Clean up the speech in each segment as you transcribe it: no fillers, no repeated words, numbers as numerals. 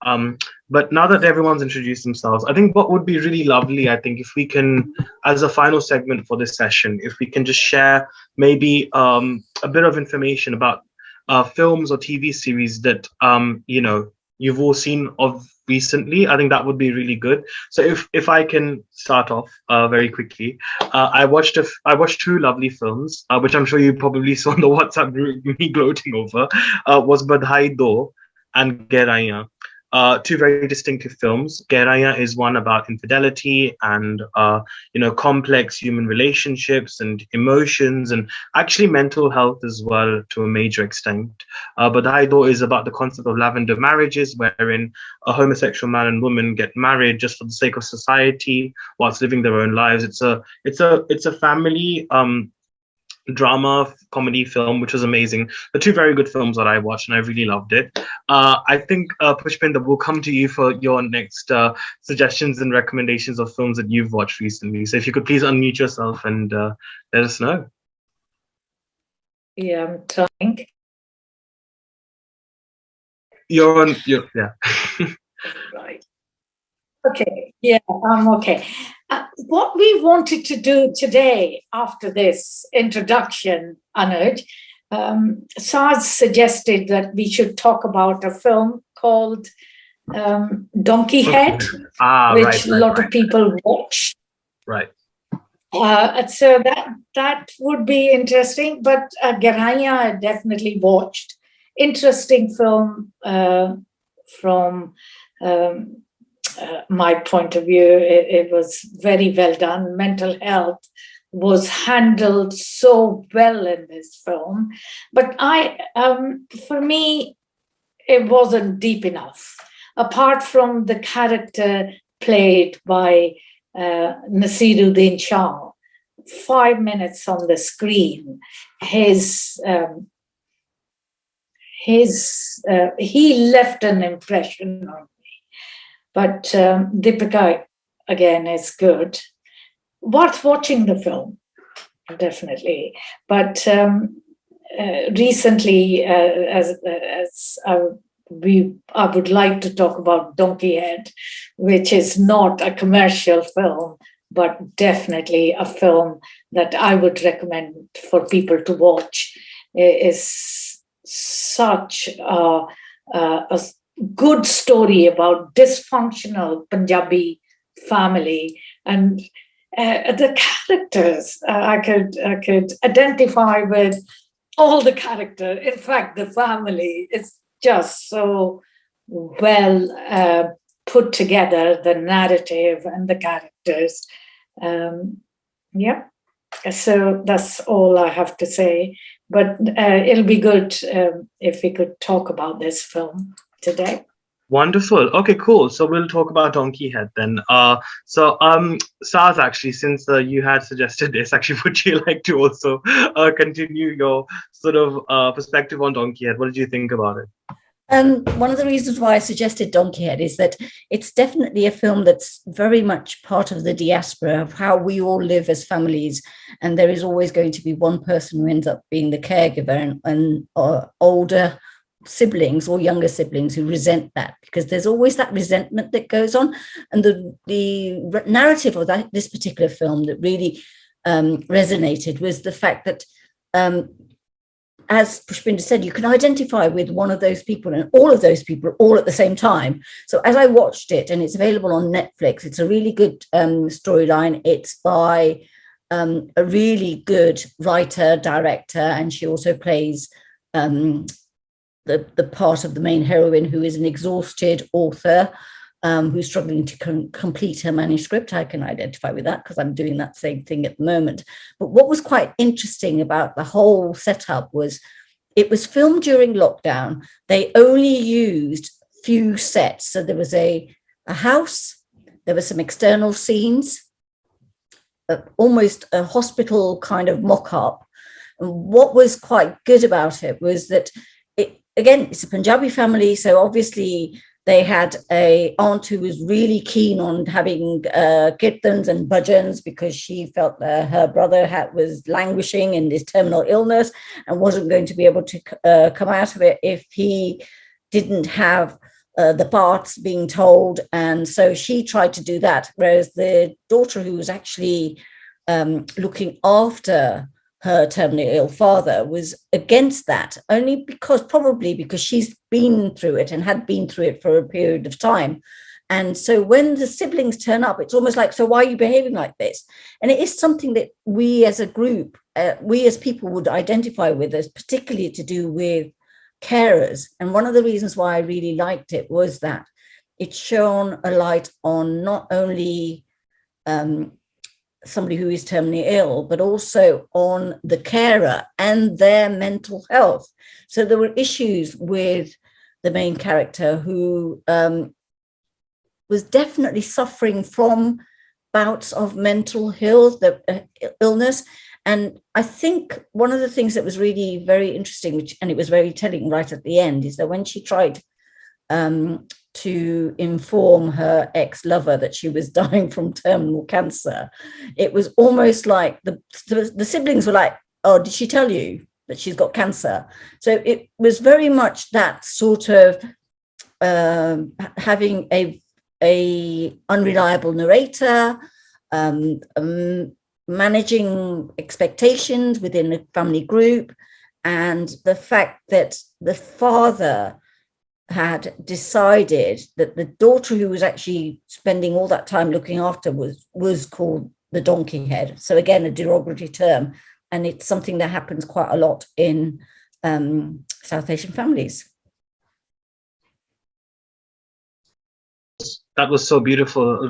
But now that everyone's introduced themselves, I think what would be really lovely, I think, if we can, as a final segment for this session, if we can just share maybe a bit of information about films or TV series that you've all seen of recently. I think that would be really good. So if I can start off very quickly, I watched two lovely films, which I'm sure you probably saw on the WhatsApp group me gloating over. Was Badhai Do and Geraya. Two very distinctive films. Geraya is one about infidelity and complex human relationships and emotions and actually mental health as well to a major extent. But Haido is about the concept of lavender marriages, wherein a homosexual man and woman get married just for the sake of society whilst living their own lives. It's a family drama comedy film, which was amazing. The two very good films that I watched, and I really loved it. I think Pushpinder, will come to you for your next suggestions and recommendations of films that you've watched recently. So if you could please unmute yourself and let us know. Yeah, I'm trying. You're on. Yeah. Right. Okay. Yeah, I'm okay. What we wanted to do today, after this introduction, Anuj, Saz suggested that we should talk about a film called Donkey Head, which a lot of people watch. Right. So that would be interesting. But Gerhaya I definitely watched. Interesting film from my point of view. It was very well done. Mental health was handled so well in this film, but for me, it wasn't deep enough. Apart from the character played by Nasiruddin Shah, 5 minutes on the screen, he left an impression on me. But Deepika, again, is good. Worth watching the film, definitely. But recently, I would like to talk about Donkey Head, which is not a commercial film, but definitely a film that I would recommend for people to watch. It is such a good story about dysfunctional Punjabi family, and the characters. I could identify with all the characters. In fact, the family is just so well put together. The narrative and the characters. Yeah. So that's all I have to say. But it'll be good if we could talk about this film today. Wonderful. Okay, cool. So we'll talk about Donkey Head then. Saz, actually, since you had suggested this, actually, would you like to also continue your sort of perspective on Donkey Head? What did you think about it? One of the reasons why I suggested Donkey Head is that it's definitely a film that's very much part of the diaspora of how we all live as families. And there is always going to be one person who ends up being the caregiver and older siblings or younger siblings who resent that, because there's always that resentment that goes on. And the narrative of this particular film that really resonated was the fact that as Pushpinder said, you can identify with one of those people and all of those people all at the same time. So as I watched it, and it's available on Netflix, it's a really good storyline. It's by a really good writer, director, and she also plays the part of the main heroine, who is an exhausted author who's struggling to complete her manuscript. I can identify with that because I'm doing that same thing at the moment. But what was quite interesting about the whole setup was it was filmed during lockdown. They only used few sets. So there was a house, there were some external scenes, almost a hospital kind of mock-up. And what was quite good about it was that it's a Punjabi family, so obviously they had an aunt who was really keen on having kirtans and bhajans because she felt that her brother was languishing in this terminal illness and wasn't going to be able to come out of it if he didn't have the parts being told. And so she tried to do that, whereas the daughter, who was actually looking after her terminally ill father, was against that, only probably because she's been through it and had been through it for a period of time. And so when the siblings turn up, it's almost like, so why are you behaving like this? And it is something that we as a group, we as people would identify with, as particularly to do with carers. And one of the reasons why I really liked it was that it shone a light on not only somebody who is terminally ill, but also on the carer and their mental health. So there were issues with the main character who was definitely suffering from bouts of mental health, illness. And I think one of the things that was really very interesting, and it was very telling right at the end, is that when she tried to inform her ex-lover that she was dying from terminal cancer, it was almost like the siblings were like, oh, did she tell you that she's got cancer? So it was very much that sort of having a unreliable narrator, managing expectations within a family group, and the fact that the father had decided that the daughter who was actually spending all that time looking after was called the donkey head. So again, a derogatory term, and it's something that happens quite a lot in South Asian families. That was so beautiful.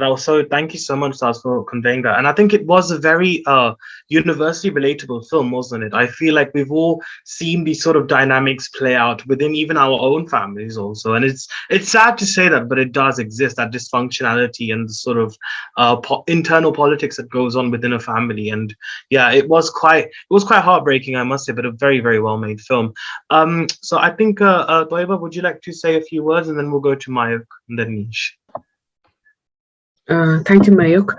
Thank you so much, Saz, for conveying that. And I think it was a very universally relatable film, wasn't it? I feel like we've all seen these sort of dynamics play out within even our own families also. And it's sad to say that, but it does exist, that dysfunctionality and the sort of internal politics that goes on within a family. And yeah, it was quite heartbreaking, I must say, but a very, very well made film. So I think, Toiba, would you like to say a few words, and then we'll go to Mayuk and then Nish. Thank you, Mayuk.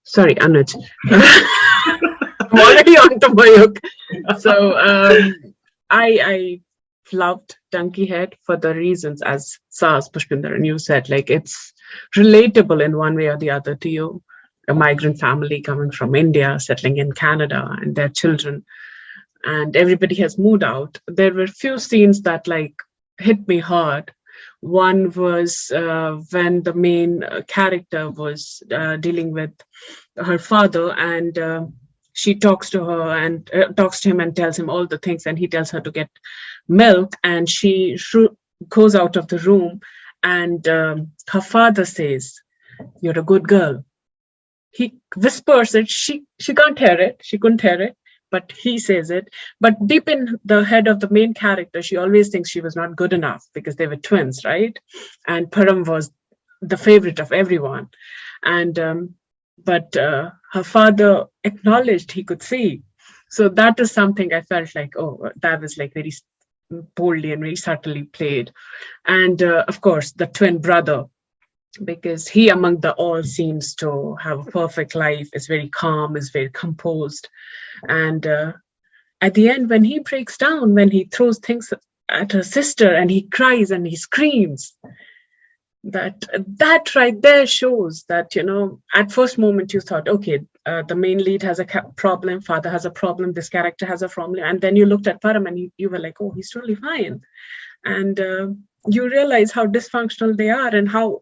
Sorry, Anuj. I'm already on to Mayuk. So I loved Donkey Head for the reasons, as Saz, Pushpinder, and you said, like, it's relatable in one way or the other to you. A migrant family coming from India, settling in Canada, and their children, and everybody has moved out. There were few scenes that like hit me hard. One was when the main character was dealing with her father, and she talks to him and tells him all the things, and he tells her to get milk, and she goes out of the room, and her father says, "You're a good girl." He whispers it. She can't hear it. She couldn't hear it. But he says it. But deep in the head of the main character, she always thinks she was not good enough because they were twins, right? And Param was the favorite of everyone. And but her father acknowledged he could see. So that is something I felt like, oh, that was like very boldly and very subtly played. And of course, the twin brother, because he among the all seems to have a perfect life, is very calm, is very composed. And at the end, when he breaks down, when he throws things at her sister and he cries and he screams, that right there shows that, you know, at first moment you thought, okay, the main lead has a problem, father has a problem, this character has a problem. And then you looked at Param and you were like, oh, he's totally fine. And you realize how dysfunctional they are and how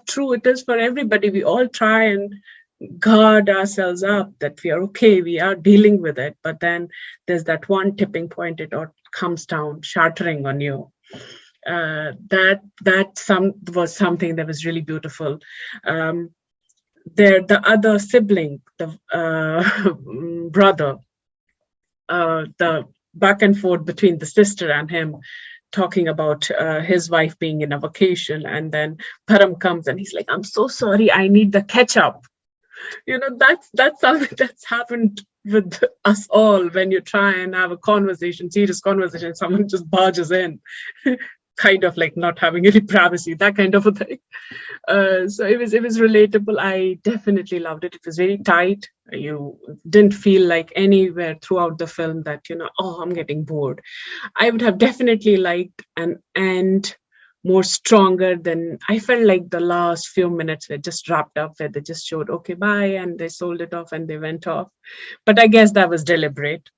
true it is for everybody. We all try and guard ourselves up that we are okay, we are dealing with it, but then there's that one tipping point, it all comes down shattering on you. That was something that was really beautiful. The other sibling, the brother, the back and forth between the sister and him, talking about his wife being in a vacation, and then Param comes and he's like, "I'm so sorry, I need the ketchup." You know, that's something that's happened with us all when you try and have a serious conversation, someone just barges in, kind of like not having any privacy, that kind of a thing. So it was relatable. I definitely loved it. It was very tight. You didn't feel like anywhere throughout the film that, you know, oh, I'm getting bored. I would have definitely liked an end more stronger than I felt like the last few minutes were just wrapped up where they just showed, okay, bye, and they sold it off and they went off. But I guess that was deliberate.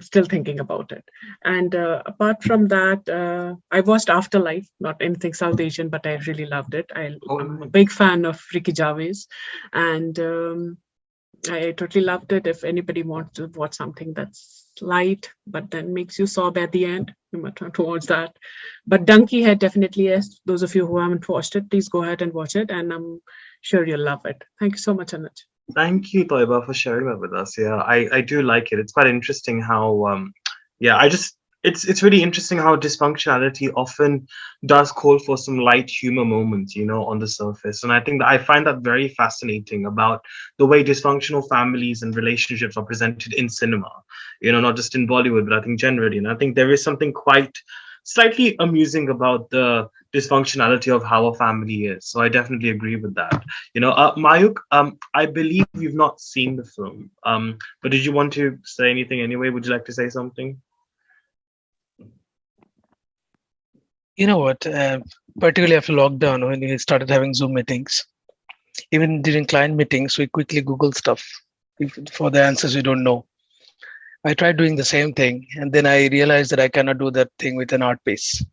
Still thinking about it. And apart from that, I watched Afterlife, not anything South Asian, but I really loved it. I'm a big fan of Ricky Gervais, and I totally loved it. If anybody wants to watch something that's light, but then makes you sob at the end, you might want to watch that. But Donkey Head definitely, yes. Those of you who haven't watched it, please go ahead and watch it, and I'm sure you'll love it. Thank you so much, Anuj. Thank you, Toiba, for sharing that with us. Yeah, I do like it. It's quite interesting how, it's really interesting how dysfunctionality often does call for some light humor moments, on the surface. And I think that I find that very fascinating about the way dysfunctional families and relationships are presented in cinema, not just in Bollywood, but I think generally. And I think there is something quite slightly amusing about the dysfunctionality of how a family is. So I definitely agree with that. Mayuk, I believe you've not seen the film, but did you want to say anything anyway? Would you like to say something? You know what? Particularly after lockdown, when we started having Zoom meetings, even during client meetings, we quickly Google stuff for the answers we don't know. I tried doing the same thing, and then I realized that I cannot do that thing with an art piece.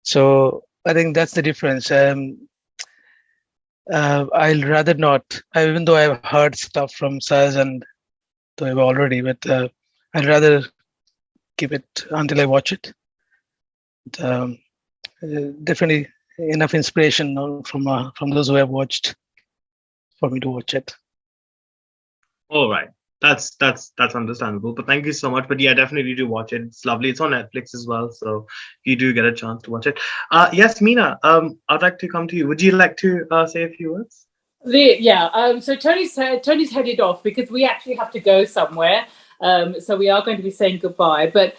So I think that's the difference. I'll rather not, even though I've heard stuff from Saz and Toiba already, but I'd rather keep it until I watch it. Definitely enough inspiration from those who have watched for me to watch it. All right. That's understandable. But thank you so much. But yeah, definitely do watch it. It's lovely. It's on Netflix as well. So you do get a chance to watch it. Yes, Meena, I'd like to come to you. Would you like to say a few words? So Tony's headed off because we actually have to go somewhere. So we are going to be saying goodbye. But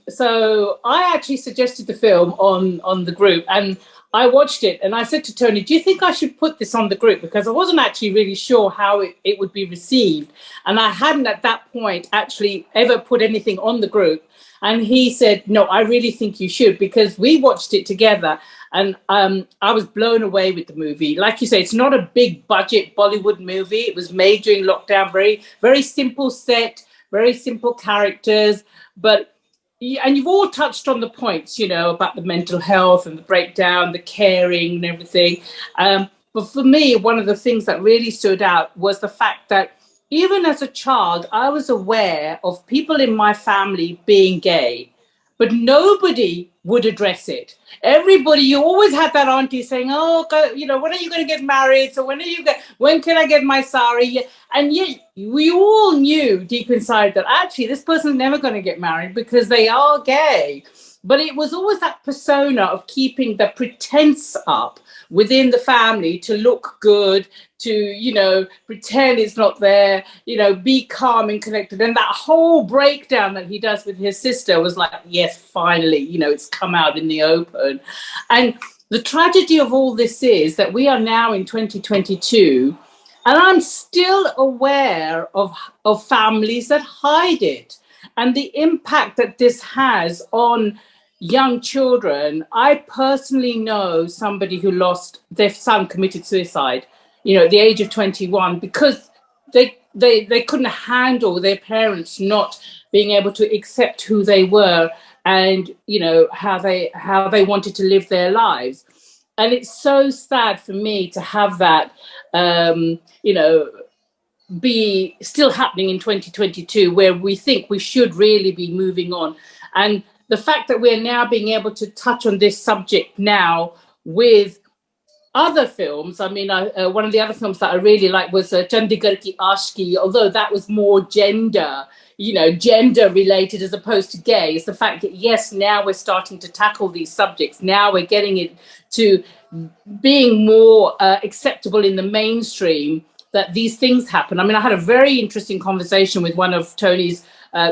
so I actually suggested the film on the group, and I watched it, and I said to Tony, do you think I should put this on the group? Because I wasn't actually really sure how it would be received. And I hadn't at that point actually ever put anything on the group. And he said, no, I really think you should, because we watched it together. And I was blown away with the movie. Like you say, it's not a big budget Bollywood movie. It was made during lockdown, very, very simple set, very simple characters. And you've all touched on the points, about the mental health and the breakdown, the caring and everything. But for me, one of the things that really stood out was the fact that even as a child, I was aware of people in my family being gay, but nobody would address it. Everybody, you always had that auntie saying, oh, when are you going to get married? So when can I get my sari? And yet we all knew deep inside that actually this person's never going to get married because they are gay. But it was always that persona of keeping the pretense up within the family to look good, to, pretend it's not there, be calm and connected. And that whole breakdown that he does with his sister was like, yes, finally, it's come out in the open. And the tragedy of all this is that we are now in 2022, and I'm still aware of families that hide it, and the impact that this has on young children. I personally know somebody who lost their son, committed suicide, at the age of 21, because they couldn't handle their parents not being able to accept who they were and how they wanted to live their lives. And it's so sad for me to have that be still happening in 2022, where we think we should really be moving on. And the fact that we're now being able to touch on this subject now with other films. I mean, one of the other films that I really liked was Chandigarh Ki Aashki, although that was more gender related as opposed to gay. It's the fact that, yes, now we're starting to tackle these subjects. Now we're getting it to being more acceptable in the mainstream that these things happen. I mean, I had a very interesting conversation with one of Tony's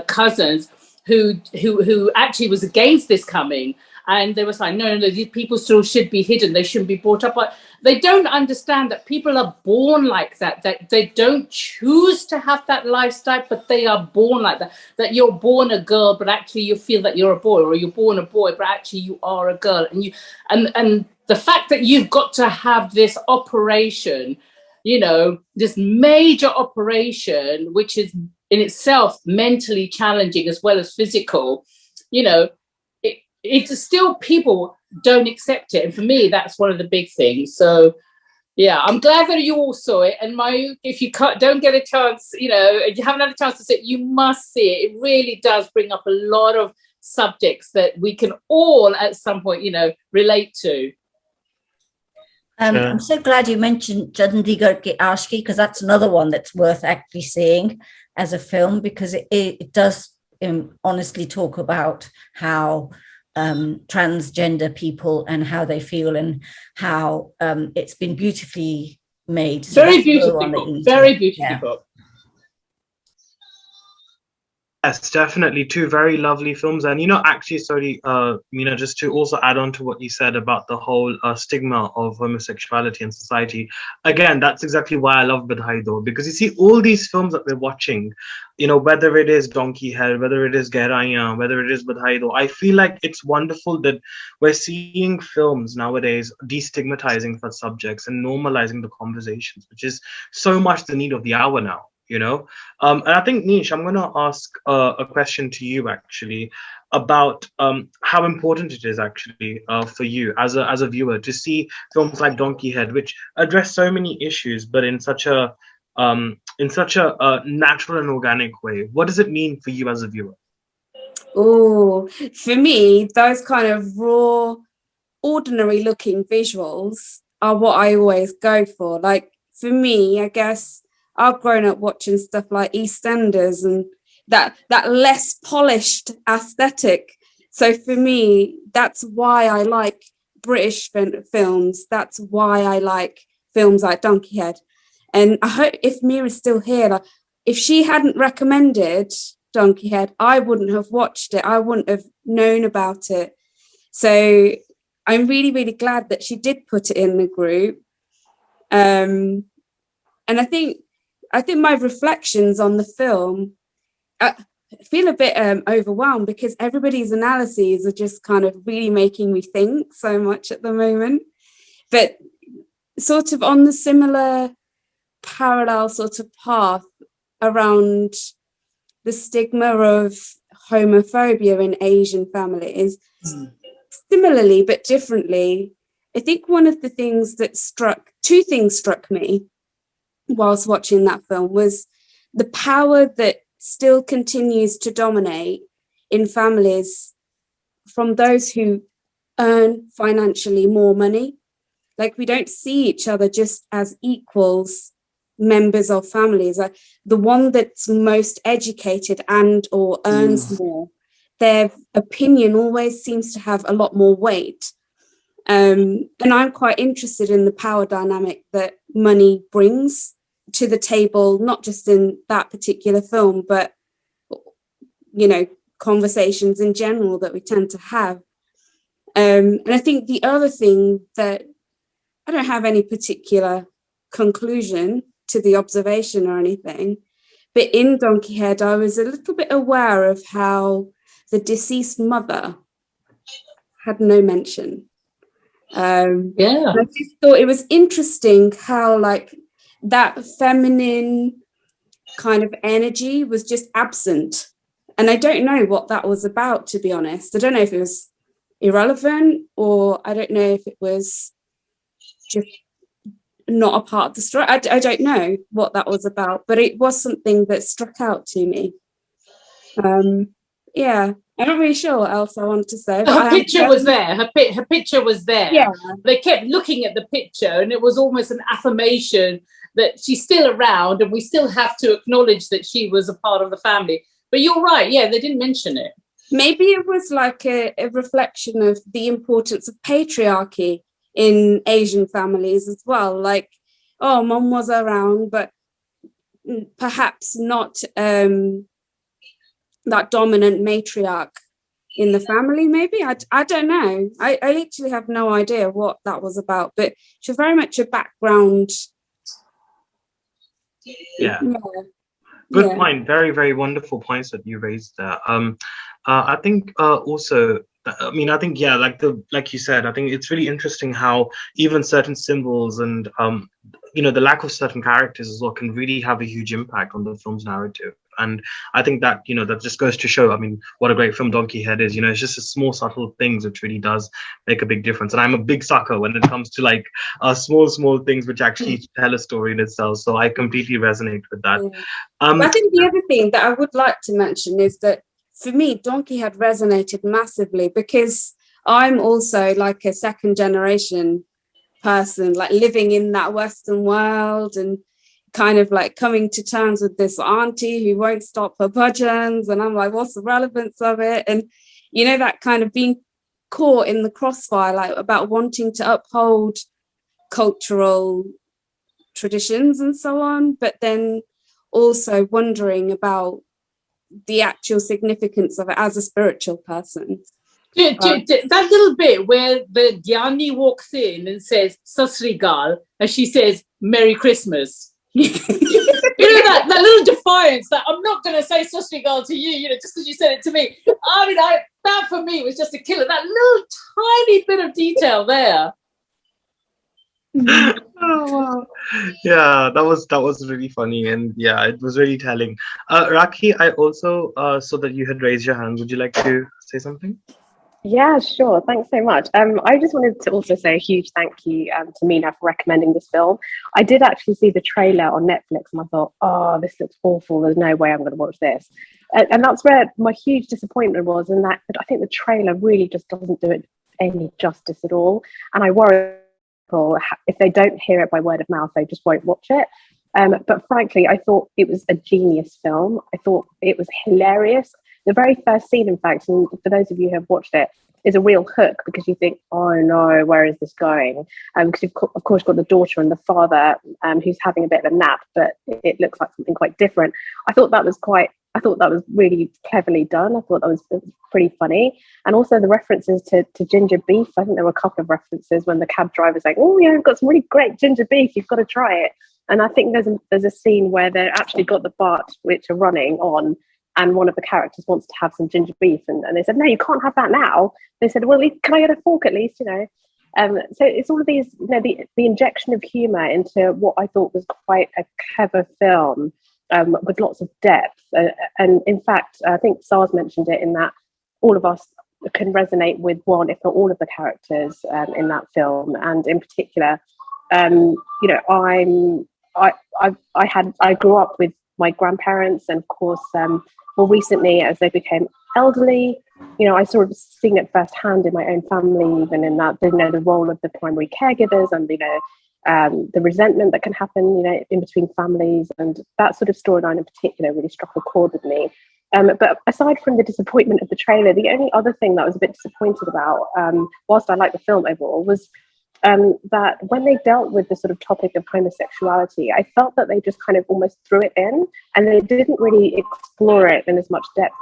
cousins who actually was against this coming. and they was like, no, these people still should be hidden. They shouldn't be brought up. But they don't understand that people are born like that, that they don't choose to have that lifestyle, but they are born like that, that you're born a girl, but actually you feel that you're a boy, or you're born a boy, but actually you are a girl. And the fact that you've got to have this operation, you know, this major operation, which is in itself mentally challenging as well as physical, you know, it's still, people don't accept it. And for me, that's one of the big things. So yeah, I'm glad that you all saw it. And if you don't get a chance, you know, if you haven't had a chance to see it, you must see it. It really does bring up a lot of subjects that we can all at some point, you know, relate to. I'm so glad you mentioned Chandigarh Ke Aashki, because that's another one that's worth actually seeing as a film, because it does honestly talk about how transgender people and how they feel, and how it's been beautifully made. So very beautifully book. Very beautifully book. Yes, definitely. Two very lovely films. And, you know, actually, sorry, Meena, just to also add on to what you said about the whole stigma of homosexuality in society. Again, that's exactly why I love Badhai Do, because you see all these films that we're watching, you know, whether it is Donkey Head, whether it is Gehraiyan, whether it is Badhai Do, I feel like it's wonderful that we're seeing films nowadays destigmatizing such subjects and normalizing the conversations, which is so much the need of the hour now. You know, and I think, Nish, I'm going to ask a question to you actually about how important it is actually for you as a viewer to see films like Donkey Head, which address so many issues, but in such a natural and organic way. What does it mean for you as a viewer? Oh, for me, those kind of raw, ordinary looking visuals are what I always go for. Like, for me, I guess I've grown up watching stuff like EastEnders and that less polished aesthetic. So for me, that's why I like British films. That's why I like films like Donkey Head. And I hope if Mira's still here, like, if she hadn't recommended Donkey Head, I wouldn't have watched it. I wouldn't have known about it. So I'm really, really glad that she did put it in the group. And I think my reflections on the film, I feel a bit overwhelmed, because everybody's analyses are just kind of really making me think so much at the moment. But sort of on the similar parallel sort of path around the stigma of homophobia in Asian families, similarly but differently, I think one of the things that two things struck me whilst watching that film was the power that still continues to dominate in families from those who earn financially more money. Like, we don't see each other just as equals members of families. Like, the one that's most educated and or earns more, their opinion always seems to have a lot more weight. And I'm quite interested in the power dynamic that money brings to the table, not just in that particular film, but, you know, conversations in general that we tend to have. And I think the other thing that I don't have any particular conclusion to the observation or anything, but in Donkey Head, I was a little bit aware of how the deceased mother had no mention. I just thought it was interesting how, like, that feminine kind of energy was just absent. And I don't know what that was about, to be honest. I don't know if it was irrelevant, or I don't know if it was just not a part of the story. I don't know what that was about, but it was something that struck out to me. Yeah, I'm not really sure what else I want to say. Her picture was there. Her picture was there. Yeah. They kept looking at the picture, and it was almost an affirmation that she's still around, and we still have to acknowledge that she was a part of the family. But you're right. Yeah, they didn't mention it. Maybe it was like a reflection of the importance of patriarchy in Asian families as well. Like, oh, mom was around, but perhaps not that dominant matriarch in the family, maybe. I don't know. I literally have no idea what that was about, but she was very much a background. Yeah. Yeah. Good Yeah. point. Very, very wonderful points that you raised there. I think also, I mean, I think, yeah, like you said, I think it's really interesting how even certain symbols and the lack of certain characters as well can really have a huge impact on the film's narrative. And I think that, that just goes to show, I mean, what a great film Donkey Head is. It's just a small, subtle things which really does make a big difference. And I'm a big sucker when it comes to like small things which actually tell a story in itself. So I completely resonate with that. Yeah. I think the other thing that I would like to mention is that for me, Donkey Head resonated massively because I'm also like a second generation person, like living in that Western world and kind of like coming to terms with this auntie who won't stop her bhajans, and I'm like, what's the relevance of it? And that kind of being caught in the crossfire, like about wanting to uphold cultural traditions and so on, but then also wondering about the actual significance of it as a spiritual person. That little bit where the Gyani walks in and says Sasrigal, and she says Merry Christmas. that little defiance that I'm not going to say Sasrigal to you, just because you said it to me. I mean, that for me was just a killer. That little tiny bit of detail there. Oh wow. Yeah, that was really funny, and yeah, it was really telling. Rakhi, I also saw that you had raised your hand. Would you like to say something? Yeah, sure. Thanks so much. I just wanted to also say a huge thank you to Mina for recommending this film. I did actually see the trailer on Netflix and I thought, oh, this looks awful. There's no way I'm going to watch this. And that's where my huge disappointment was, in that I think the trailer really just doesn't do it any justice at all. And I worry people, if they don't hear it by word of mouth, they just won't watch it. But frankly, I thought it was a genius film. I thought it was hilarious. The very first scene, in fact, and for those of you who have watched it, is a real hook, because you think, oh no, where is this going? Because you've of course got the daughter and the father who's having a bit of a nap, but it looks like something quite different. I thought that was really cleverly done. I thought that was pretty funny. And also the references to ginger beef. I think there were a couple of references when the cab driver's like, oh yeah, I've got some really great ginger beef, you've got to try it. And I think there's a scene where they actually got the BART which are running on, and one of the characters wants to have some ginger beef, and they said, no, you can't have that now. They said, well, can I get a fork at least, So it's all of these, the injection of humour into what I thought was quite a clever film, with lots of depth. And in fact, I think Sars mentioned it, in that all of us can resonate with one, if not all of the characters in that film. And in particular, I grew up with my grandparents, and of course, more recently, as they became elderly, I sort of seen it firsthand in my own family, even in that, the role of the primary caregivers, and the resentment that can happen, in between families, and that sort of storyline in particular really struck a chord with me. But aside from the disappointment of the trailer, the only other thing that I was a bit disappointed about, whilst I liked the film overall, was that when they dealt with the sort of topic of homosexuality, I felt that they just kind of almost threw it in, and they didn't really explore it in as much depth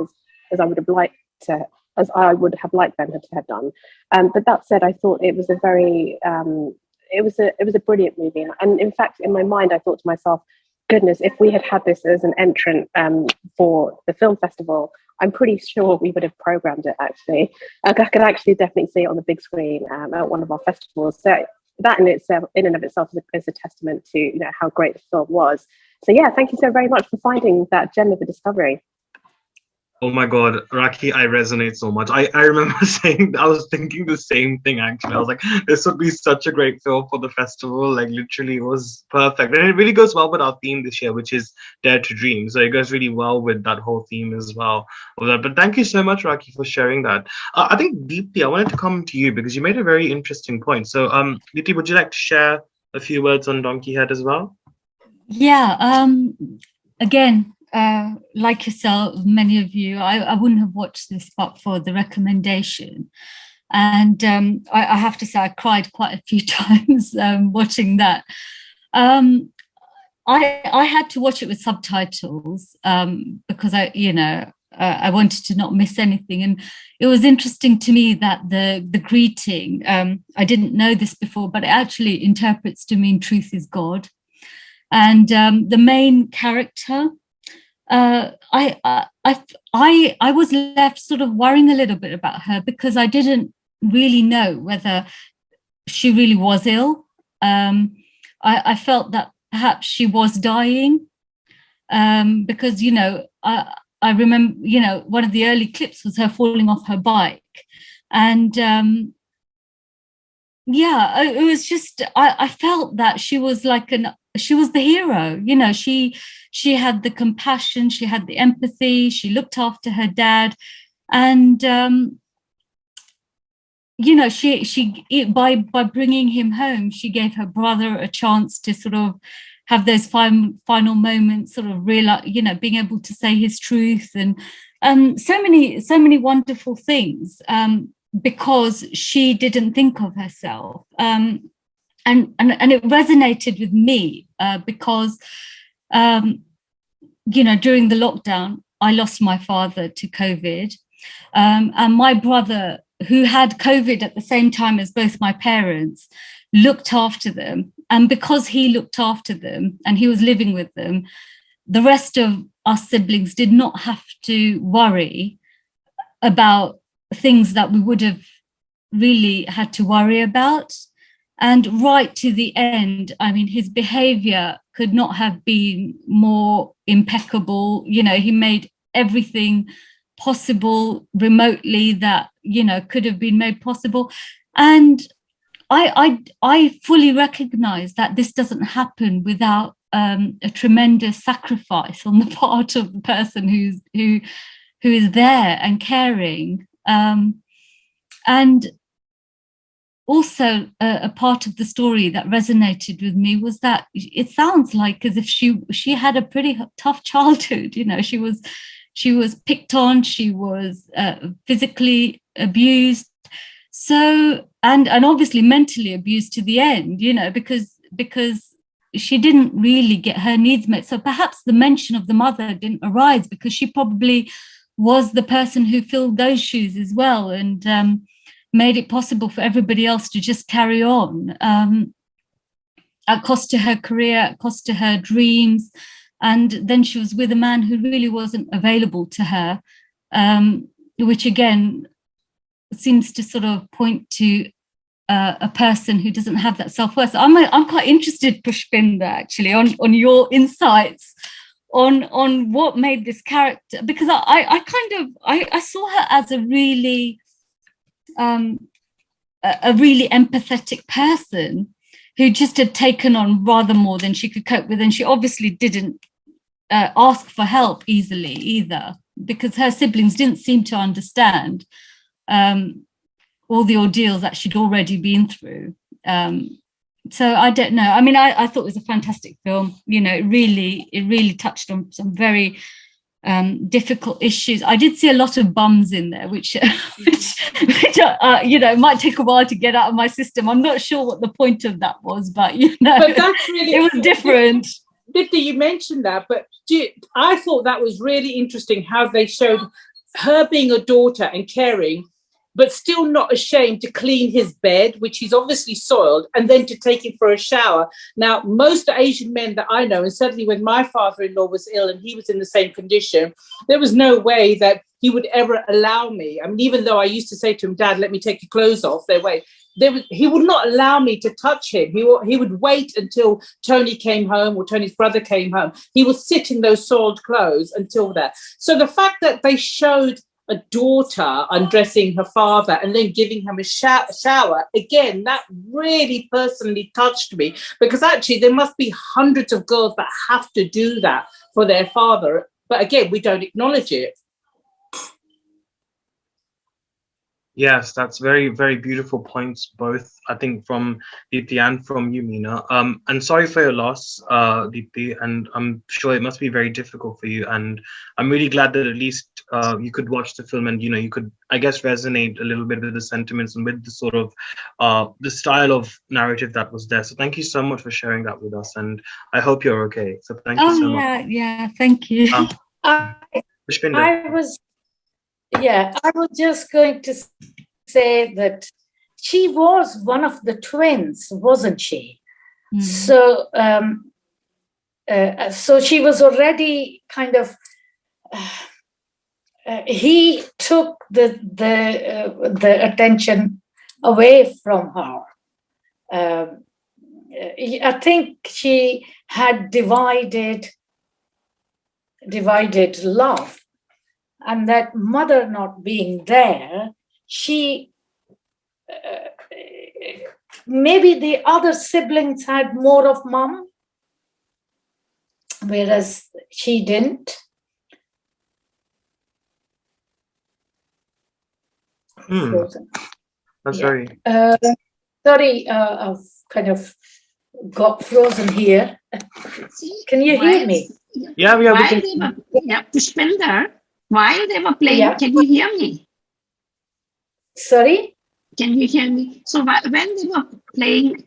as I would have liked to, as I would have liked them to have done. But that said, I thought it was a very, it was a brilliant movie, and in fact, in my mind, I thought to myself, goodness, if we had this as an entrant for the film festival, I'm pretty sure we would have programmed it, actually. I could actually definitely see it on the big screen at one of our festivals. So that in and of itself is a testament to how great the film was. So yeah, thank you so very much for finding that gem of a discovery. Oh my God, Rakhi, I resonate so much. I remember I was thinking the same thing, actually. I was like, this would be such a great film for the festival. Like, literally, it was perfect. And it really goes well with our theme this year, which is Dare to Dream. So it goes really well with that whole theme as well. But thank you so much, Rakhi, for sharing that. I think, Deepti, I wanted to come to you because you made a very interesting point. So, Deepti, would you like to share a few words on Donkey Head as well? Yeah, again, like yourself, many of you, I wouldn't have watched this but for the recommendation. And I have to say, I cried quite a few times watching that. I had to watch it with subtitles because I I wanted to not miss anything. And it was interesting to me that the greeting, I didn't know this before, but it actually interprets to mean truth is God. And the main character, I was left sort of worrying a little bit about her because I didn't really know whether she really was ill. I felt that perhaps she was dying because, you know, I remember, you know, one of the early clips was her falling off her bike. And yeah, it was just, I felt that she was like she was the hero, you know, she had the compassion, she had the empathy, she looked after her dad. And, you know, by bringing him home, she gave her brother a chance to sort of have those final moments, sort of realize, you know, being able to say his truth, and so many wonderful things, because she didn't think of herself, and it resonated with me because, you know, during the lockdown, I lost my father to COVID, and my brother, who had COVID at the same time as both my parents, looked after them. And because he looked after them and he was living with them, the rest of us siblings did not have to worry about things that we would have really had to worry about. And right to the end, I mean, his behavior could not have been more impeccable. You know, he made everything possible remotely that, you know, could have been made possible. And I fully recognize that this doesn't happen without a tremendous sacrifice on the part of the person who is there and caring. And also a part of the story that resonated with me was that it sounds like as if she had a pretty tough childhood. You know, she was picked on, she was physically abused, so and obviously mentally abused to the end, you know, because she didn't really get her needs met. So perhaps the mention of the mother didn't arise because she probably was the person who filled those shoes as well, and made it possible for everybody else to just carry on, at cost to her career, at cost to her dreams. And then she was with a man who really wasn't available to her, which again seems to sort of point to a person who doesn't have that self-worth. So I'm quite interested, Pushpinder, actually, on your insights on what made this character, because I saw her as a really empathetic person who just had taken on rather more than she could cope with, and she obviously didn't ask for help easily either, because her siblings didn't seem to understand all the ordeals that she'd already been through. So I don't know. I mean, I thought it was a fantastic film. You know, it really touched on some very difficult issues. I did see a lot of bums in there, which you know, might take a while to get out of my system. I'm not sure what the point of that was, but you know, but that's really, it was different. Dipti, you mentioned that, but I thought that was really interesting how they showed her being a daughter and caring, but still not ashamed to clean his bed, which he's obviously soiled, and then to take him for a shower. Now, most Asian men that I know, and certainly when my father-in-law was ill and he was in the same condition, there was no way that he would ever allow me. I mean, even though I used to say to him, Dad, let me take your clothes off, he would not allow me to touch him. He would wait until Tony came home or Tony's brother came home. He would sit in those soiled clothes until that. So the fact that they showed a daughter undressing her father and then giving him a shower, again, that really personally touched me, because actually there must be hundreds of girls that have to do that for their father. But again, we don't acknowledge it. Yes, that's very, very beautiful points, both, I think, from Deepti and from you, Meena. And sorry for your loss, Deepti, and I'm sure it must be very difficult for you. And I'm really glad that at least you could watch the film and, you know, you could, I guess, resonate a little bit with the sentiments and with the sort of the style of narrative that was there. So thank you so much for sharing that with us. And I hope you're okay. So thank you so much. Yeah, thank you. Pushpinder. I was just going to say that she was one of the twins, wasn't she? So, so she was already kind of. He took the attention away from her. I think she had divided love, and that mother not being there, she maybe the other siblings had more of mom, whereas she didn't. That's very. Sorry, I've kind of got frozen here. Can you hear me? Yeah, we are. Pushpinder, while they were playing, can you hear me? Sorry? Can you hear me? So when they were playing,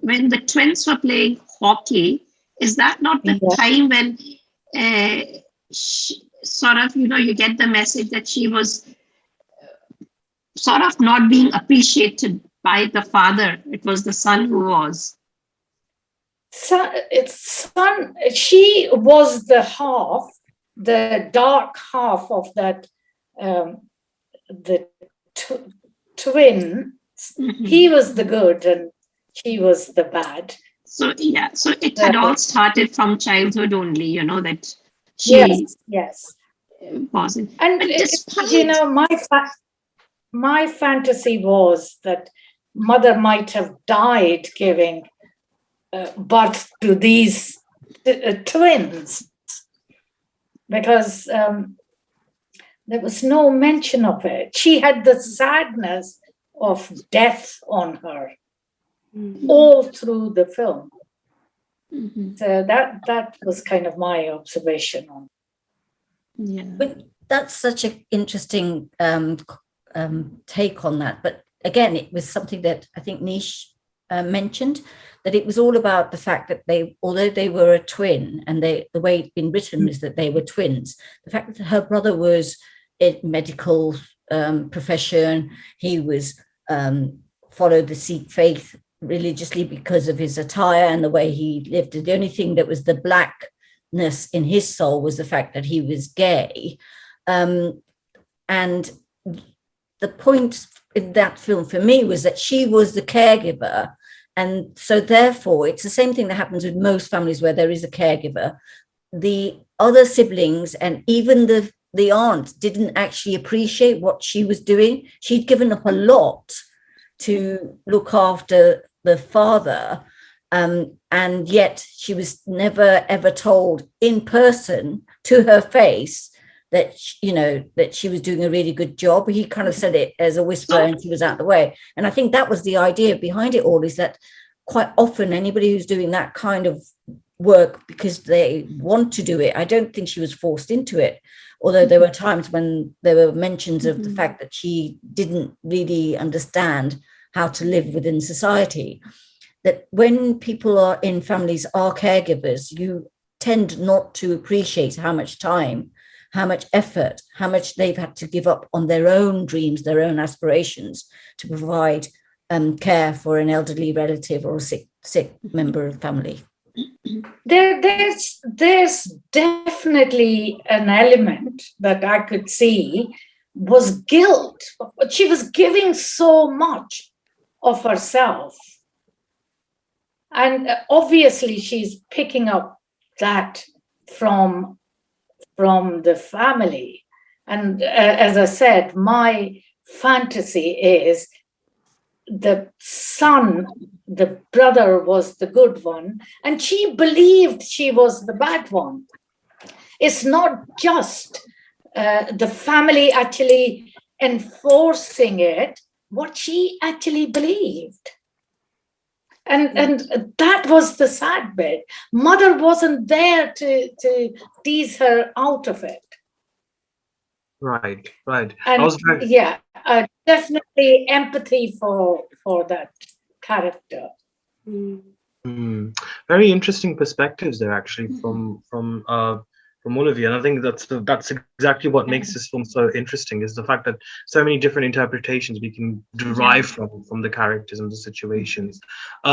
when the twins were playing hockey, is that not the time when sort of, you get the message that she was sort of not being appreciated by the father? It was the son who was. She was the dark half of that, the twin. He was the good and she was the bad. So it had all started from childhood only, that she wasn't. And my fantasy was that mother might have died giving birth to these twins, because there was no mention of it. She had the sadness of death on her all through the film. So that was kind of my observation on it. Yeah. But that's such an interesting take on that. But again, it was something that I think Nish mentioned, that it was all about the fact that although they were a twin, and the way it's been written is that they were twins, the fact that her brother was in medical profession, he was followed the Sikh faith religiously because of his attire and the way he lived. The only thing that was the blackness in his soul was the fact that he was gay. And the point in that film for me was that she was the caregiver. And so therefore, it's the same thing that happens with most families where there is a caregiver. The other siblings and even the aunt didn't actually appreciate what she was doing. She'd given up a lot to look after the father, and yet she was never ever told in person to her face that that she was doing a really good job. He kind of said it as a whisper and she was out of the way. And I think that was the idea behind it all, is that quite often anybody who's doing that kind of work because they want to do it, I don't think she was forced into it, although there were times when there were mentions of the fact that she didn't really understand how to live within society. That when people are in families are caregivers, you tend not to appreciate how much time, how much effort, how much they've had to give up on their own dreams, their own aspirations to provide care for an elderly relative or a sick member of family. There's definitely an element that I could see was guilt. She was giving so much of herself. And obviously she's picking up that from the family. And as I said, my fantasy is the son, the brother was the good one, and she believed she was the bad one. It's not just the family actually enforcing it, what she actually believed. And that was the sad bit. Mother wasn't there to tease her out of it. Right. And definitely empathy for that character. Very interesting perspectives there, actually, from from all of you. And I think that's exactly what makes this film so interesting, is the fact that so many different interpretations we can derive from the characters and the situations.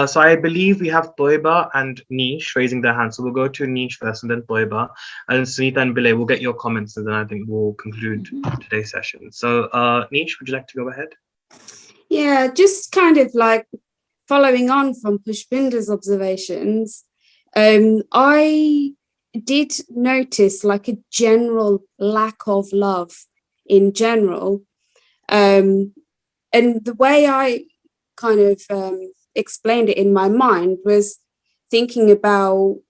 So I believe we have Toiba and Nish raising their hands. So we'll go to Nish first and then Toiba. And Sunita and Bilay, we'll get your comments and then I think we'll conclude today's session. So Nish, would you like to go ahead? Yeah, just kind of like following on from Pushpinder's observations, I did notice like a general lack of love in general. And the way I kind of explained it in my mind was thinking about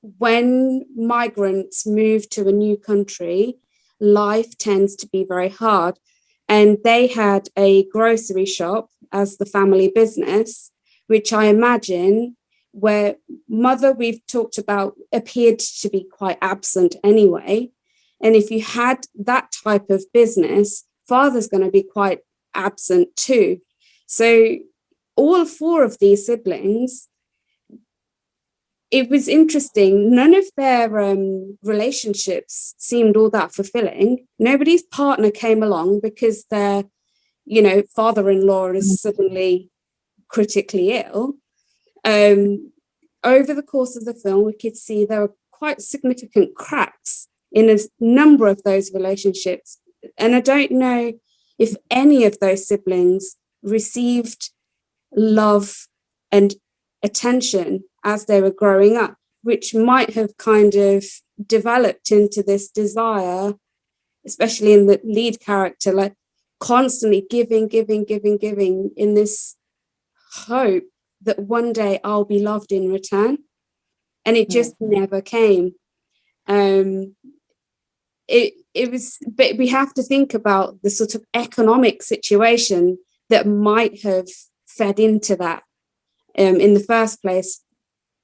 when migrants move to a new country, life tends to be very hard. And they had a grocery shop as the family business, which I imagine where mother, we've talked about, appeared to be quite absent anyway. And if you had that type of business, father's going to be quite absent too. So all four of these siblings, it was interesting. None of their relationships seemed all that fulfilling. Nobody's partner came along because their, father-in-law is suddenly critically ill. Over the course of the film, we could see there were quite significant cracks in a number of those relationships. And I don't know if any of those siblings received love and attention as they were growing up, which might have kind of developed into this desire, especially in the lead character, like constantly giving in this hope that one day I'll be loved in return. And it just never came. It was, but we have to think about the sort of economic situation that might have fed into that in the first place,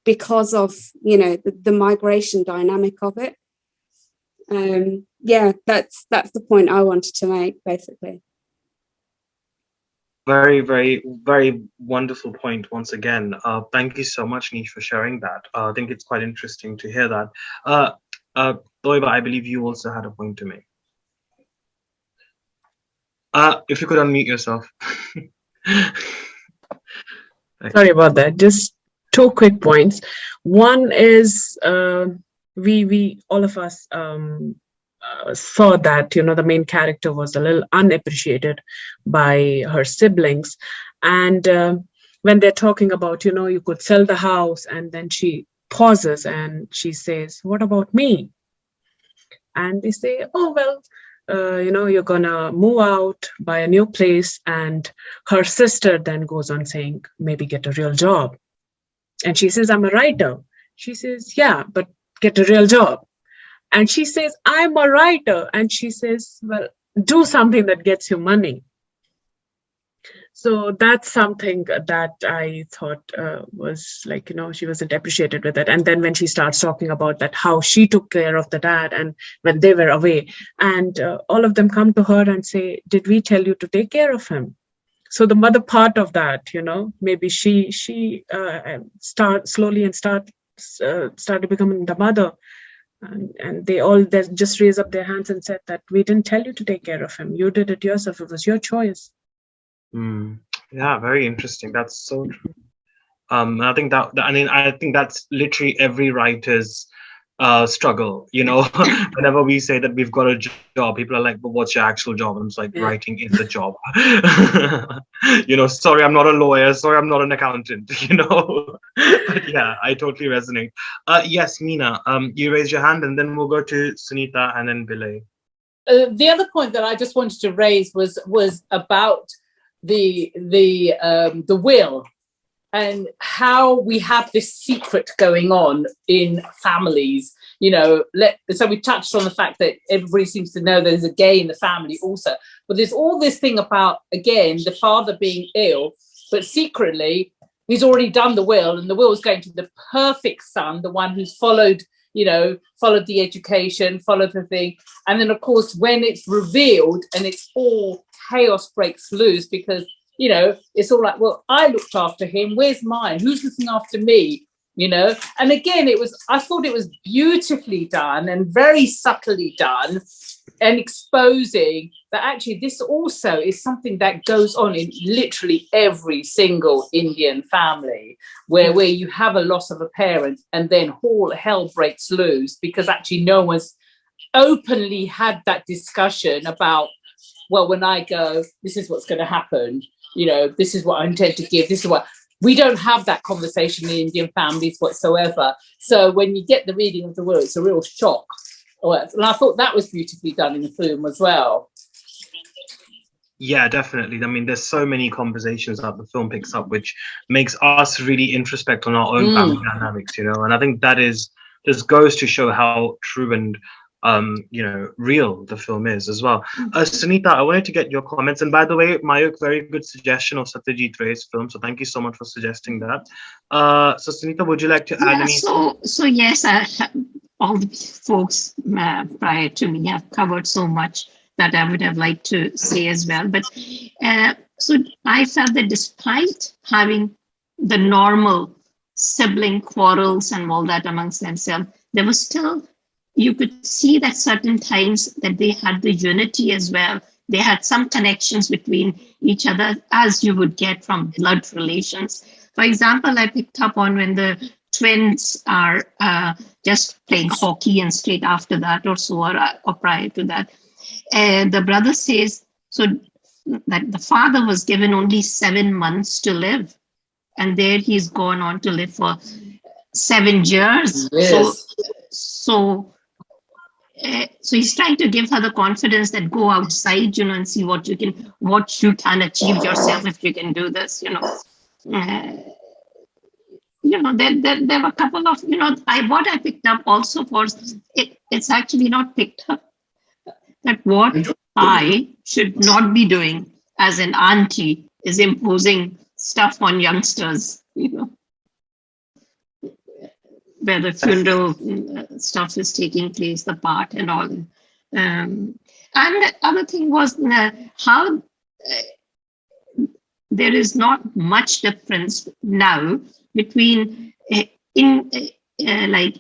because of the migration dynamic of it. That's the point I wanted to make, basically. Very, very, very wonderful point once again. Thank you so much, Nish, for sharing that. I think it's quite interesting to hear that. Toiba, I believe you also had a point to make. If you could unmute yourself. Sorry about that. Just two quick points. One is we all of us saw that the main character was a little unappreciated by her siblings, and when they're talking about you could sell the house, and then she pauses and she says, "What about me?" And they say, "Oh well, you're gonna move out, buy a new place." And her sister then goes on saying, "Maybe get a real job." And she says, "I'm a writer." She says, "Yeah, but get a real job." And she says, "I'm a writer." And she says, "Well, do something that gets you money." So that's something that I thought was like, she wasn't appreciated with it. And then when she starts talking about that, how she took care of the dad and when they were away, and all of them come to her and say, "Did we tell you to take care of him?" So the mother part of that, maybe she started becoming the mother. And they just raised up their hands and said that we didn't tell you to take care of him. You did it yourself. It was your choice. Yeah, very interesting. That's so true. I think I think that's literally every writer's struggle. Whenever we say that we've got a job, people are like, "But what's your actual job?" And it's like, writing is the job. Sorry, I'm not a lawyer. Sorry, I'm not an accountant. But yeah, I totally resonate. Yes, Meena, you raised your hand, and then we'll go to Sunita and then Bilay. The other point that I just wanted to raise was about the will, and how we have this secret going on in families. So we touched on the fact that everybody seems to know there's a gay in the family also, but there's all this thing about, again, the father being ill, but secretly he's already done the will, and the will is going to the perfect son, the one who's followed the education, followed the thing. And then, of course, when it's revealed and it's all chaos breaks loose, because, it's all like, well, I looked after him. Where's mine? Who's looking after me? you know. And again, I thought it was beautifully done and very subtly done, and exposing that actually this also is something that goes on in literally every single Indian family, where you have a loss of a parent and then all hell breaks loose, because actually no one's openly had that discussion about, well, when I go, this is what's going to happen, you know, this is what I intend to give, this is what. We don't have that conversation in Indian families whatsoever. So when you get the reading of the will, it's a real shock. And I thought that was beautifully done in the film as well. Yeah, definitely. I mean, there's so many conversations that the film picks up, which makes us really introspect on our own family dynamics, you know. And I think that just goes to show how true and you know, real the film is as well. Sunita, I wanted to get your comments. And by the way, Mayuk, very good suggestion of Satyajit Ray's film. So thank you so much for suggesting that. So Sunita, would you like to add anything? So yes, all the folks prior to me have covered so much that I would have liked to say as well. But so I felt that despite having the normal sibling quarrels and all that amongst themselves, there was still, you could see that certain times that they had the unity as well. They had some connections between each other, as you would get from blood relations. For example, I picked up on when the twins are just playing hockey, and straight after that or so, or prior to that, the brother says, so that the father was given only 7 months to live, and there he's gone on to live for 7 years. Yes. So he's trying to give her the confidence that go outside, you know, and see what you can achieve yourself if you can do this, you know. You know, there were a couple of, you know, what I picked up also was it's actually not picked up that what I should not be doing as an auntie is imposing stuff on youngsters, you know, where the funeral stuff is taking place, the part and all. And the other thing was how there is not much difference now between like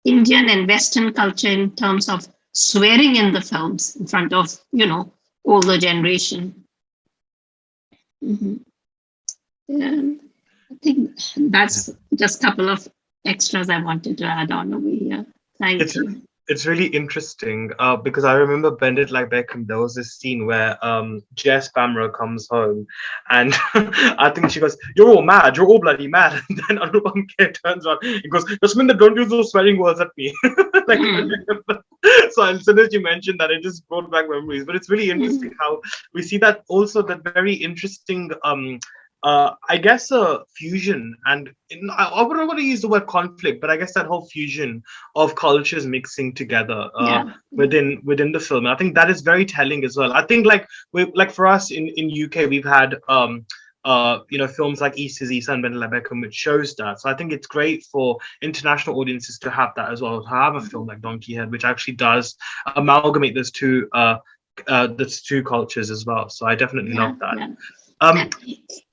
Indian and Western culture in terms of swearing in the films in front of, you know, older generation. And I think that's just a couple of extras I wanted to add on over here. Thank you. It's really interesting because I remember Bend It Like Beckham. There was this scene where Jess Bamra comes home, and I think she goes, "You're all mad. You're all bloody mad." And then Anupam Kher turns around and goes, "Jasminder, don't use those swearing words at me." Like, so as soon as you mentioned that, it just brought back memories. But it's really interesting how we see that also, that very interesting I guess a fusion, and I wouldn't want to use the word conflict, but I guess that whole fusion of cultures mixing together within the film. And I think that is very telling as well. I think like for us in UK, we've had you know, films like East is East and Bend It Like Beckham, which shows that. So I think it's great for international audiences to have that as well, to have a film like Donkey Head, which actually does amalgamate those two cultures as well. So I definitely love that. Yeah.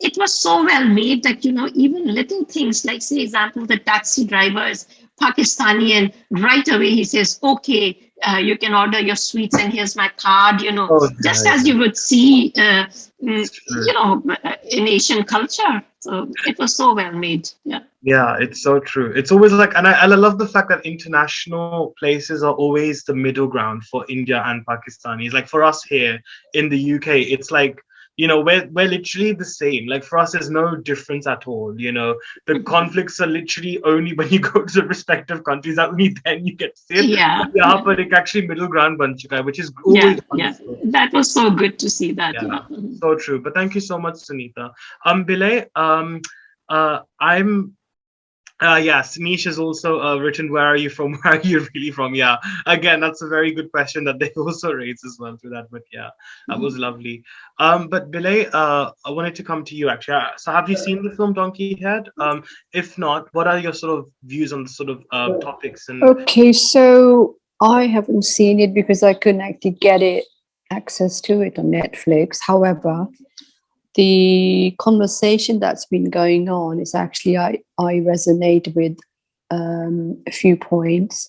It was so well made that, you know, even little things like, say, example, the taxi driver is Pakistani, and right away he says, okay, you can order your sweets and here's my card, you know, just as you would see, you know, in Asian culture. So it was so well made. Yeah, it's so true. It's always like, and I love the fact that international places are always the middle ground for India and Pakistanis. Like for us here in the UK, it's like, you know, we're literally the same. Like for us, there's no difference at all. You know, the conflicts are literally only when you go to the respective countries, that only then you get to see it. But it's actually middle ground bun chuka, which is always wonderful. That was so good to see that. So true. But thank you so much, Sunita. Bilay, I'm Sneesh has also written, where are you from? Where are you really from? Yeah, again, that's a very good question that they also raised as well through that. But yeah, that was lovely. But Bilay, I wanted to come to you actually. So have you seen the film Donkey Head? If not, what are your sort of views on the sort of topics? And okay, so I haven't seen it because I couldn't actually get access to it on Netflix. However, the conversation that's been going on is actually, I resonate with a few points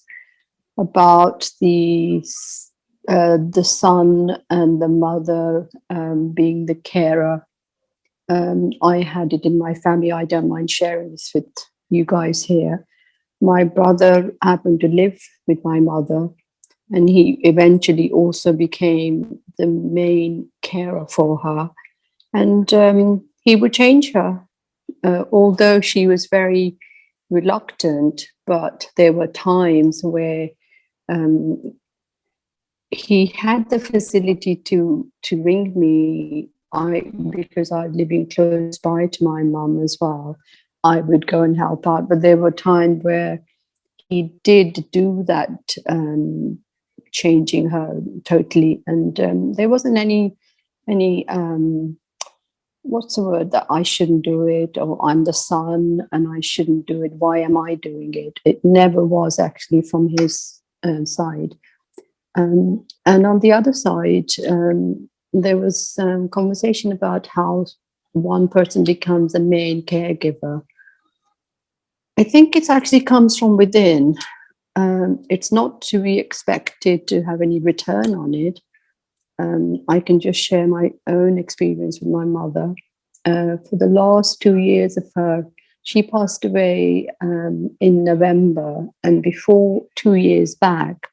about the son and the mother being the carer. I had it in my family. I don't mind sharing this with you guys here. My brother happened to live with my mother, and he eventually also became the main carer for her. And he would change her, although she was very reluctant, but there were times where he had the facility to ring me. Because I was living close by to my mum as well, I would go and help out. But there were times where he did do that, changing her totally, and there wasn't any what's the word, that I shouldn't do it, or I'm the son and I shouldn't do it. Why am I doing it? It never was actually from his side. And on the other side, there was some conversation about how one person becomes the main caregiver. I think it actually comes from within. It's not to be expected to have any return on it. I can just share my own experience with my mother. For the last 2 years of her, she passed away in November, and before 2 years back,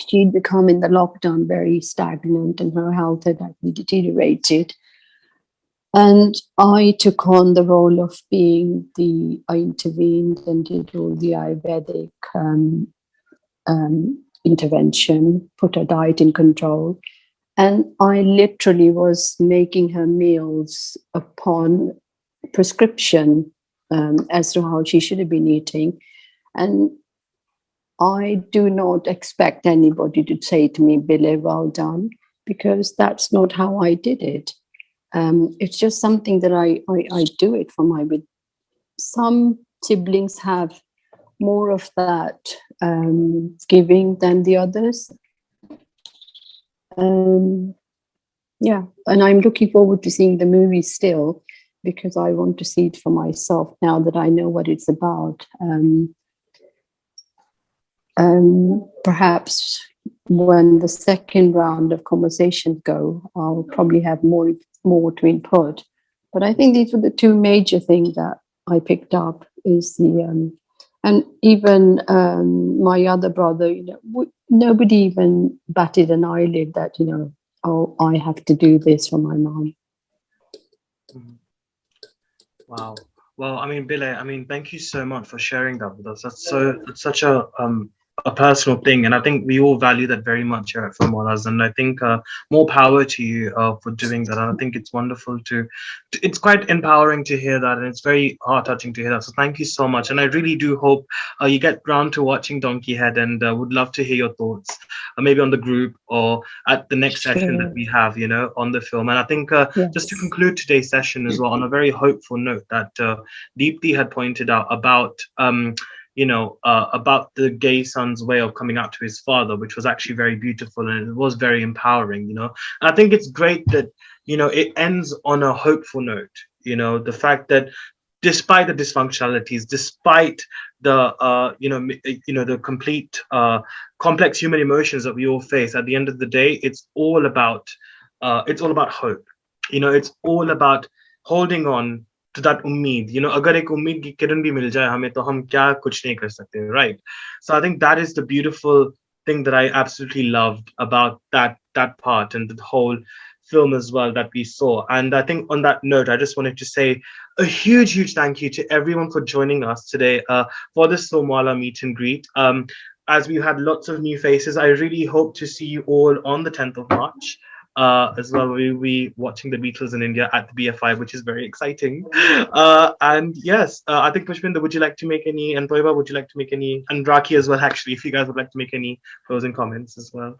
she'd become in the lockdown very stagnant and her health had actually deteriorated. And I took on the role of I intervened and did all the Ayurvedic intervention, put her diet in control. And I literally was making her meals upon prescription as to how she should have been eating. And I do not expect anybody to say to me, Billy, well done, because that's not how I did it. It's just something that I do it for my. Some siblings have more of that giving than the others. Yeah, and I'm looking forward to seeing the movie still, because I want to see it for myself now that I know what it's about. Perhaps when the second round of conversations go, I'll probably have more to input. But I think these were the two major things that I picked up, is the and even my other brother, nobody even batted an eyelid that, oh, I have to do this for my mom. Wow. Well, I mean, Billy, thank you so much for sharing that with us. That's such a personal thing, and I think we all value that very much here at Film Wallahs, and I think more power to you for doing that. And I think it's wonderful it's quite empowering to hear that, and it's very heart-touching to hear that. So thank you so much, and I really do hope you get round to watching Donkey Head, and would love to hear your thoughts, maybe on the group or at the next session that we have, on the film. And I think just to conclude today's session as well, on a very hopeful note that Deepthi had pointed out about about the gay son's way of coming out to his father, which was actually very beautiful, and it was very empowering, And I think it's great that, it ends on a hopeful note, the fact that despite the dysfunctionalities, despite the, the complete complex human emotions that we all face, at the end of the day, it's all about hope. It's all about holding on to that ummeed. Agar ek ummeed ki kiran bhi mil jaye hame, to hum kya kuch nahi kar sakte, right? So I think that is the beautiful thing that I absolutely loved about that part and the whole film as well that we saw. And I think on that note, I just wanted to say a huge thank you to everyone for joining us today for this Film Wallah meet and greet. As we had lots of new faces, I really hope to see you all on the 10th of March. As well, we'll be watching the Beatles in India at the BFI, which is very exciting. And yes, I think Pushpinder, would you like to make any, and Toiba, would you like to make any, and Raki as well, actually, if you guys would like to make any closing comments as well.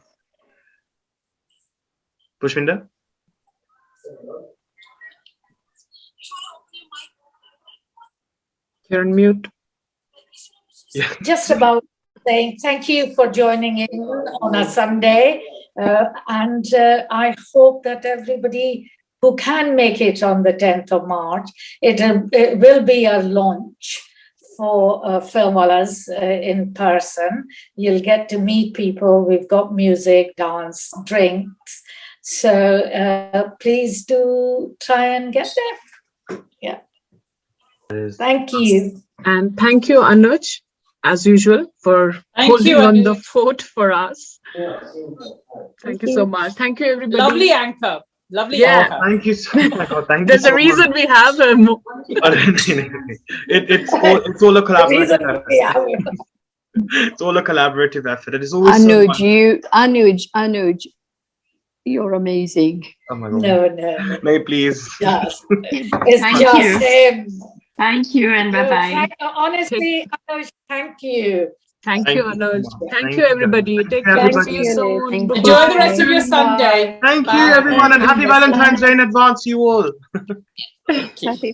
Pushpinder? You're on mute. Yeah. Just about saying thank you for joining in on a Sunday. And I hope that everybody who can make it on the 10th of March. It will be a launch for Film Wallahs in person. You'll get to meet people. We've got music, dance, drinks. So please do try and get there. Yeah. Thank you. And thank you, Anuj, as usual, for holding on the fort for us. Thank you so much. Thank you, everybody. Lovely anchor. Lovely anchor. Thank you so much. Thank There's you a reason we have him. It's all a collaborative effort. It's all a collaborative effort. It is always Anuj, you're amazing. Oh my God. No. May please. Yes. It's Thank just you. him. Thank you and bye-bye. Honestly, Anuj, thank you. Thank you, Anuj. Thank Thank you, you. everybody. Take care. Everybody. See you soon. Thank Enjoy the rest of your Sunday. Thank you, Bye. everyone, and happy Valentine's Day in advance, you all. Happy Valentine's